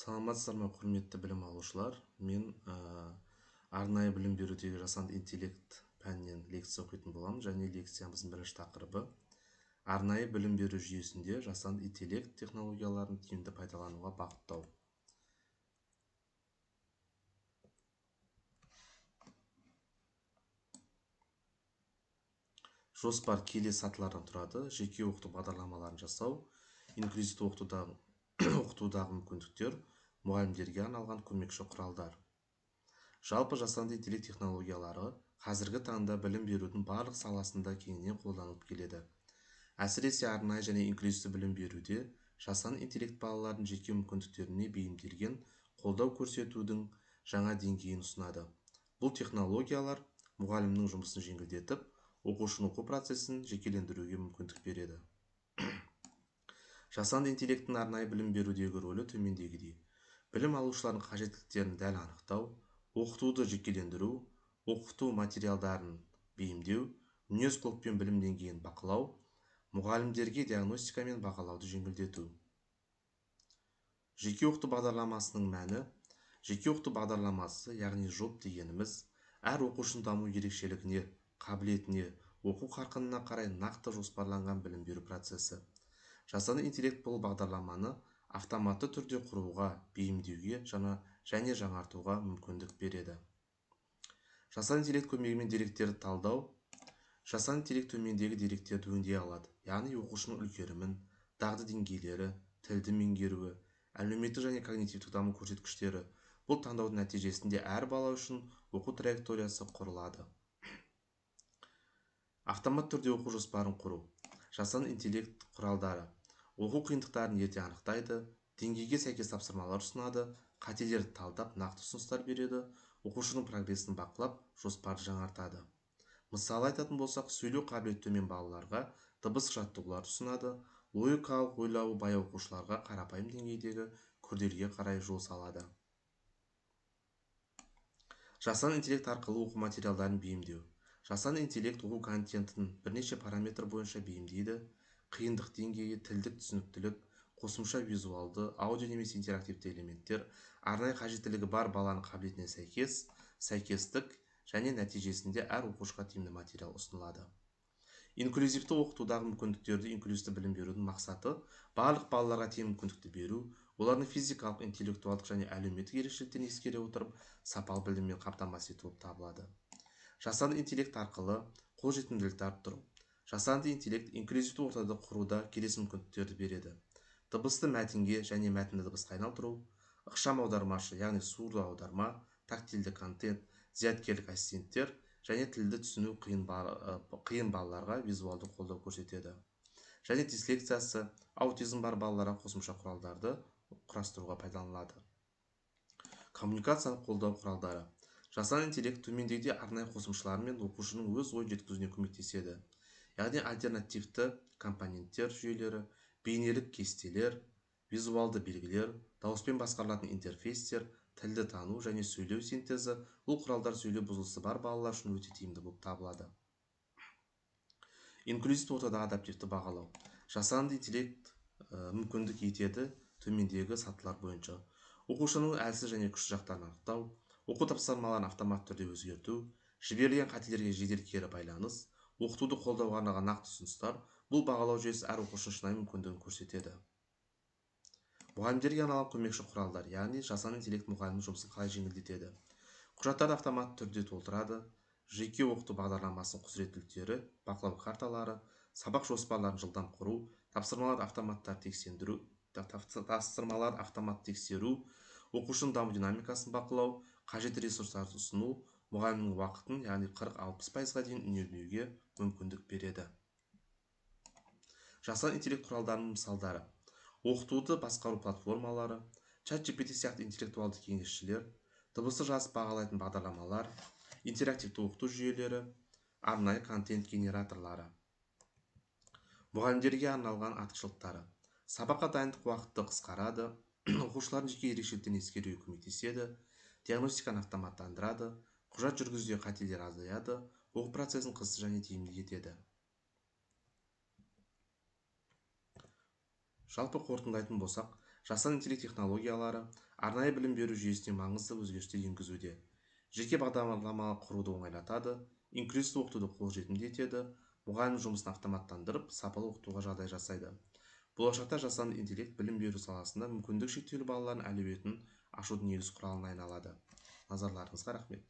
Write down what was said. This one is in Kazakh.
Саламатсыздар ма, құрметті білім алушылар? Мен арнайы білім берудегі жасанды интеллект пәнінен лекция оқитын боламын, және лекциямыздың бірінші тақырыбы арнайы білім беру жүйесінде жасанды интеллект технологияларын тиімді пайдалануға бағыттау. Жоспар келесі сатылардан тұрады: жеке оқыту бағдарламаларын жасау, инклюзивті оқытудағы мүмкіндіктер, мұғалімдерге арналған көмекші құралдар. Жалпы жасанды интеллект технологиялары қазіргі таңда білім берудің барлық саласында кеңінен қолданылып келеді. Әсіресе арнайы және инклюзивті білім беруде жасанды интеллект балалардың жеке мүмкіндіктеріне бейімделген қолдау көрсетудің жаңа деңгейін ұсынады. Бұл технологиялар мұғалімнің жұмысын жеңілдетіп, оқушының оқу процесін жекелендіруге мүмкіндік береді. Жасанды интеллекттің арнайы білім берудегі рөлі төмендегідей: білім алушылардың қажеттіліктерін дәл анықтау, оқытуды жекелендіру, оқыту материалдарын бейімдеу, мінез-құлық пен білім деңгейін бақылау, мұғалімдерге диагностика мен бағалауды жеңілдету. Жеке оқыту бағдарламасының мәні: жеке оқыту бағдарламасы, яғни жоп дегеніміз, әр оқушының даму ерекшелігіне, қабілетіне, оқу қарқынына қарай нақты жоспарланған білім беру процесі. Жасанды интеллект бұл бағдарламаны автоматты түрде құруға, бейімдеуге және жаңартуға мүмкіндік береді. Жасанды интеллект көмегімен деректерді талдау. Жасанды интеллект төмендегі деректерді өңдей алады, яғни оқушының үлгерімін, дағды деңгейлері, тілді меңгеруі, әлеуметтік және когнитивтік даму көрсеткіштері. Бұл таңдаудың нәтижесінде әр бала үшін оқу траекториясы құрылады. Автомат түрде оқу жоспарын құру. Жасанды интеллект құралдары оқу қиындықтарын ерте анықтайды, деңгейге сәйкес тапсырмалар ұсынады, қателерді талдап, нақты ұсыныстар береді, оқушының прогресін бақылап, жоспарды жаңартады. Мысалы айтатын болсақ, сөйлеу қабілеті төмен балаларға дыбыс жаттығулар ұсынады, логикалық ойлауы бай оқушыларға қарапайым деңгейдегі күрделіге қарай жол салады. Жасанды интеллект арқылы оқу материалдарын бейімдеу. Жасанды интеллект оқу контентін бірнеше параметр бойынша бейімдейді: қиындық деңгейі, тілдік түсініктілік, қосымша визуалды, аудио немесе интерактивті элементтер, арнайы қажеттілігі бар баланың қабілетіне сәйкестік, және нәтижесінде әр оқушыға тиімді материал ұсынылады. Инклюзивті оқытудағы мүмкіндіктерді. Инклюзивті білім берудің мақсаты барлық балаларға тең мүмкіндікті беру, олардың физикалық, интеллектуалдық және әлеуметтік ерекшеліктерін ескере отырып, сапалы біліммен қамтамасыз ету болып табылады. Жасанды интеллект арқылы қолжетімділікті арттыру. Жасанды интеллект инклюзивті ортада құруда келесі мүмкіндіктерді береді: дыбысты мәтінге және мәтінді дыбысқа айналдыру, ықшам аудармашы, яғни сурдо аударма, тактильді контент, зияткерлік ассистенттер және тілді түсіну қиын балаларға визуалды қолдау көрсетеді. Және дислексиясы, аутизм бар балаларға қосымша құралдарды құрастыруға пайдаланылады. Коммуникацияны қолдау құралдары. Жасанды интеллект төмендегідей арнайы қосымшалармен оқушының өз ойын жеткізуіне көмектеседі. Яғни альтернативті компоненттер жүйелері, бейнелік кестелер, визуалды белгілер, дауыспен басқарылатын интерфейстер, тілді тану және сөйлеу синтезі. Бұл құралдар сөйлеу бұзылысы бар балалар үшін өте тиімді болып табылады. Инклюзивті ортадағы адаптивті бағалау. Жасанды интеллект мүмкіндік етеді төмендегі сатылар бойынша: оқушының әлсіз және күшті жақтарын анықтау, оқу тапсырмаларын автоматты түрде өзгерту, жіберілген қателерге жедел кері байланыс, оқытуды қолдауға арналған нақты ұсыныстар. Бұл бағалау жүйесі әр оқушының шынайы мүмкіндігін көрсетеді. Мұғалімдерге арналған көмекші құралдар, яғни жасанды интеллект мұғалімнің жұмысын қалай жеңілдетеді. Құжаттарды автоматты түрде толтырады, жеке оқыту бағдарламасының құзыреттіліктері, бақылау карталары, сабақ жоспарларын жылдам құру, тапсырмаларды автоматты тексеру, оқушының даму динамикасын бақылау, қажетті ресурстарды ұсыну, мұғалімнің уақытын, яғни 40-60%-ға дейін үнемдеуге мүмкіндік береді. Жасанды интеллект құралдарының мысалдары: оқытуды басқару платформалары, ChatGPT сияқты интеллектуалды кеңесшілер, дыбысты жазып бағалайтын бағдарламалар, интерактивті оқыту жүйелері, арнайы контент генераторлары. Мұғалімдерге арналған артықшылықтары: сабаққа дайындық уақыты қысқарады, оқушылардың жеке ерекшеліктерін ескеруге көмектеседі, диагностиканы автоматтандырады, құжат жүргізуде қателер азаяды, оқу процесін қызықты және тиімді етеді. Жалпы қорытындылайтын болсақ, жасанды интеллект технологиялары арнайы білім беру жүйесіне маңызды өзгерістер енгізуде. Жеке бағдарлама құруды оңайлатады, инклюзивті оқытуды қолжетімді етеді, мұғалім жұмысын автоматтандырып, сапалы оқытуға жағдай жасайды. Болашақта жасанды интеллект білім беру саласында мүмкіндігі шектеулі балалардың әлеуетін ашудың негізгі құралына айналады. Назарларыңызға рахмет.